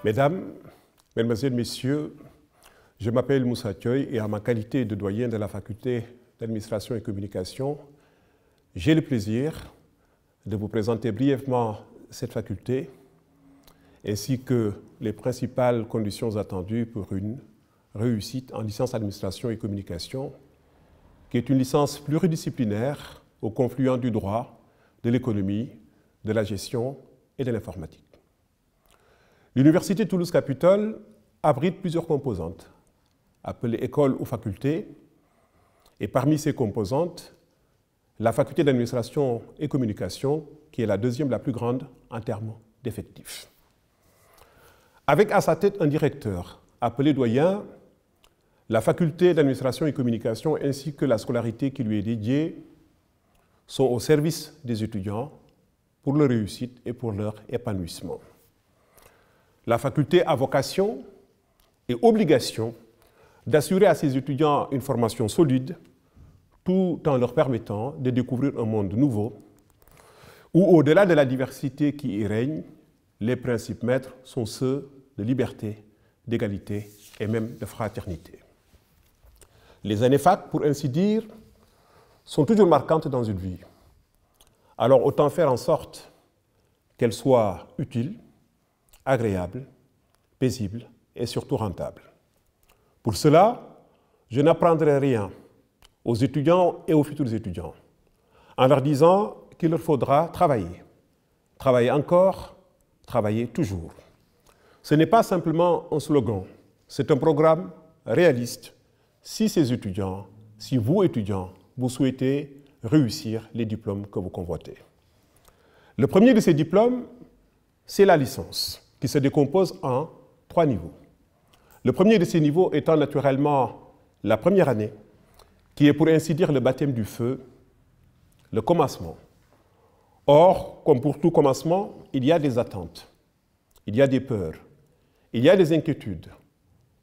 Mesdames, Mesdemoiselles, Messieurs, je m'appelle Moussa Thioye et en ma qualité de doyen de la faculté d'administration et communication, j'ai le plaisir de vous présenter brièvement cette faculté ainsi que les principales conditions attendues pour une réussite en licence administration et communication, qui est une licence pluridisciplinaire au confluent du droit, de l'économie, de la gestion et de l'informatique. L'Université Toulouse-Capitole abrite plusieurs composantes, appelées écoles ou facultés, et parmi ces composantes, la faculté d'administration et communication, qui est la deuxième la plus grande en termes d'effectifs. Avec à sa tête un directeur appelé doyen, la faculté d'administration et communication ainsi que la scolarité qui lui est dédiée sont au service des étudiants pour leur réussite et pour leur épanouissement. La faculté a vocation et obligation d'assurer à ses étudiants une formation solide tout en leur permettant de découvrir un monde nouveau où, au-delà de la diversité qui y règne, les principes maîtres sont ceux de liberté, d'égalité et même de fraternité. Les années fac, pour ainsi dire, sont toujours marquantes dans une vie. Alors autant faire en sorte qu'elles soient utiles, agréables, paisibles et surtout rentables. Pour cela, je n'apprendrai rien aux étudiants et aux futurs étudiants en leur disant qu'il leur faudra travailler. Travailler encore, travailler toujours. Ce n'est pas simplement un slogan, c'est un programme réaliste si ces étudiants, si vous étudiants, vous souhaitez réussir les diplômes que vous convoitez. Le premier de ces diplômes, c'est la licence, qui se décompose en 3 niveaux. Le premier de ces niveaux étant naturellement la première année, qui est pour ainsi dire le baptême du feu, le commencement. Or, comme pour tout commencement, il y a des attentes, il y a des peurs, il y a des inquiétudes,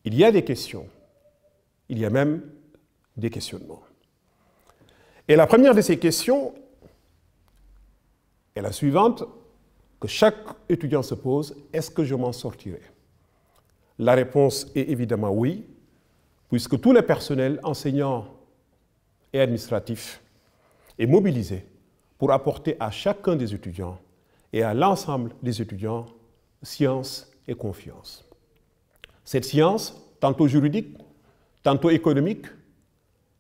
il y a des questions, il y a même des questionnements. Et la première de ces questions est la suivante, que chaque étudiant se pose: est-ce que je m'en sortirai? La réponse est évidemment oui, puisque tout le personnel enseignant et administratif est mobilisé pour apporter à chacun des étudiants et à l'ensemble des étudiants science et confiance. Cette science, tantôt juridique, tantôt économique,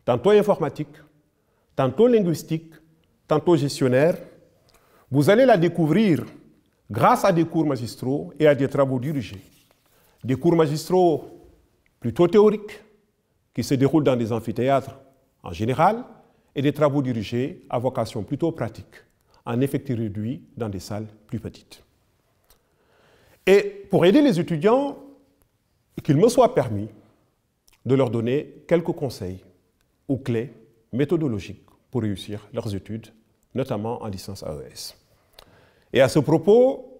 tantôt informatique, tantôt linguistique, tantôt gestionnaire, vous allez la découvrir grâce à des cours magistraux et à des travaux dirigés. Des cours magistraux plutôt théoriques, qui se déroulent dans des amphithéâtres en général, et des travaux dirigés à vocation plutôt pratique, en effectif réduit dans des salles plus petites. Et pour aider les étudiants, qu'il me soit permis de leur donner quelques conseils ou clés méthodologiques pour réussir leurs études, notamment en licence AES. Et à ce propos,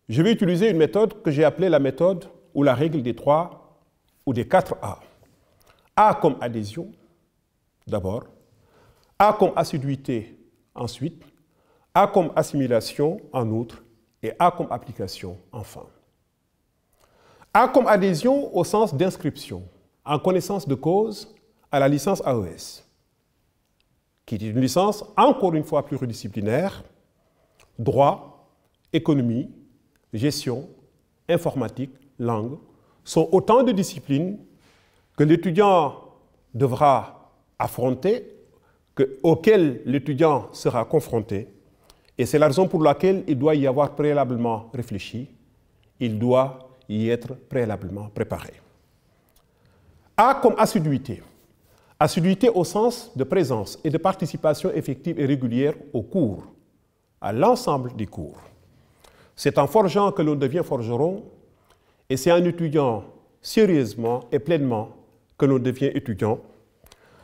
je vais utiliser une méthode que j'ai appelée la méthode ou la règle des 3 ou des 4 A. A comme adhésion, d'abord. A comme assiduité, ensuite. A comme assimilation, en outre. Et A comme application, enfin. A comme adhésion au sens d'inscription, en connaissance de cause, à la licence AES, qui est une licence, encore une fois, pluridisciplinaire, droit, économie, gestion, informatique, langue, sont autant de disciplines que l'étudiant devra affronter, auxquelles l'étudiant sera confronté, et c'est la raison pour laquelle il doit y avoir préalablement réfléchi, il doit y être préalablement préparé. A comme assiduité. Assiduité au sens de présence et de participation effective et régulière aux cours, à l'ensemble des cours. C'est en forgeant que l'on devient forgeron, et c'est en étudiant sérieusement et pleinement que l'on devient étudiant,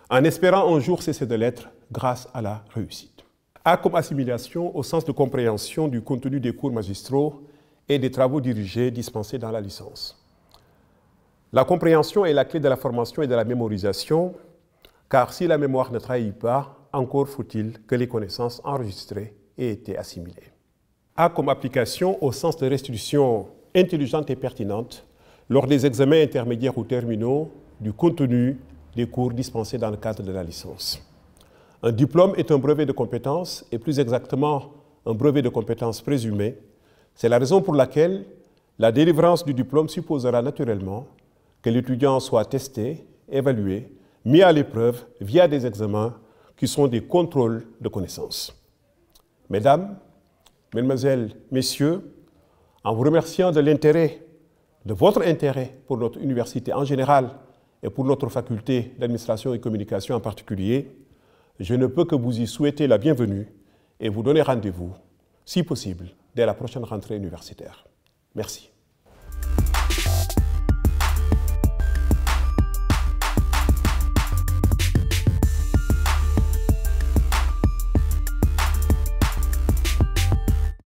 en espérant un jour cesser de l'être grâce à la réussite. A comme assimilation au sens de compréhension du contenu des cours magistraux et des travaux dirigés dispensés dans la licence. La compréhension est la clé de la formation et de la mémorisation, car si la mémoire ne trahit pas, encore faut-il que les connaissances enregistrées aient été assimilées. A comme application au sens de restitution intelligente et pertinente lors des examens intermédiaires ou terminaux du contenu des cours dispensés dans le cadre de la licence. Un diplôme est un brevet de compétences, et plus exactement un brevet de compétences présumées. C'est la raison pour laquelle la délivrance du diplôme supposera naturellement que l'étudiant soit testé, évalué, mis à l'épreuve via des examens qui sont des contrôles de connaissances. Mesdames, Mesdemoiselles, Messieurs, en vous remerciant de l'intérêt, de votre intérêt pour notre université en général et pour notre faculté d'administration et communication en particulier, je ne peux que vous y souhaiter la bienvenue et vous donner rendez-vous, si possible, dès la prochaine rentrée universitaire. Merci.